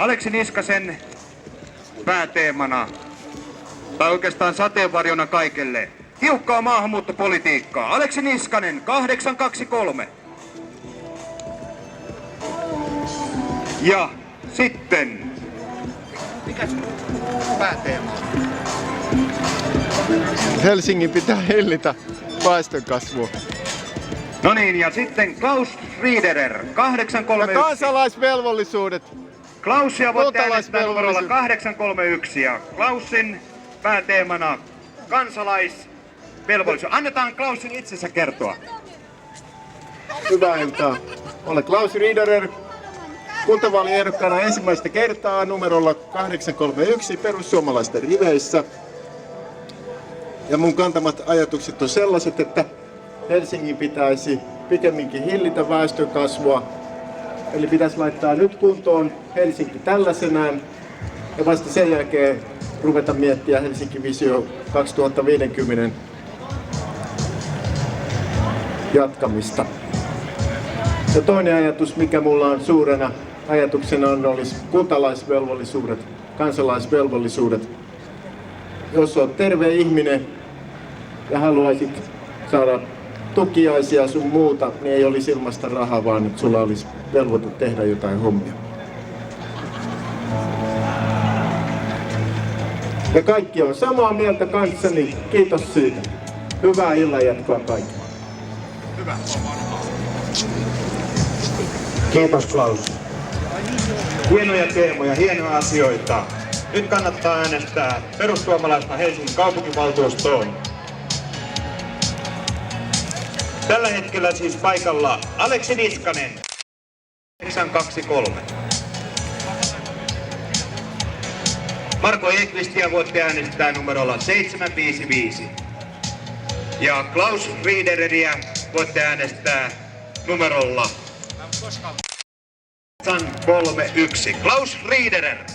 Aleksi Niskasen pääteemana, tai oikeastaan sateenvarjona kaikelle, tiukkaa maahanmuuttopolitiikkaa. Aleksi Niskanen, 823. Ja sitten, mikä se pääteema on? Helsingin pitää hillitä väestönkasvua. No niin, ja sitten Klaus Riederer, 831. Ja kansalaisvelvollisuudet. Klausia voitte äänestää numerolla 831 ja Klausin pääteemana kansalaisvelvollisuus. Annetaan Klausin itsensä kertoa. Hyvää iltaa. Olen Klaus Riederer, kuntavaaliehdokkaana ensimmäistä kertaa numerolla 831 perussuomalaisten riveissä. Ja mun kantamat ajatukset on sellaiset, että Helsingin pitäisi pikemminkin hillitä väestönkasvua. Eli pitäisi laittaa nyt kuntoon Helsinki tällaisenään ja vasta sen jälkeen ruveta miettiä Helsinki Visio 2050 jatkamista. Ja toinen ajatus, mikä mulla on suurena ajatuksena olisi kuntalaisvelvollisuudet, kansalaisvelvollisuudet. Jos olet terve ihminen ja haluaisit saada tukiaisia sun muuta, niin ei olisi ilmasta rahaa, vaan että sulla olisi velvoite tehdä jotain hommia. Ja kaikki on samaa mieltä kanssani. Kiitos siitä. Hyvää illanjatkoa kaikille. Hyvä. Kiitos Klaus. Hienoja teemoja, hienoja asioita. Nyt kannattaa äänestää perussuomalaista Helsingin kaupunginvaltuustoon. Tällä hetkellä siis paikalla Aleksi Niskanen, 823. Marko Ekvistiä voitte äänestää numerolla 755. Ja Klaus Riedereriä voitte äänestää numerolla 831. Klaus Riederer.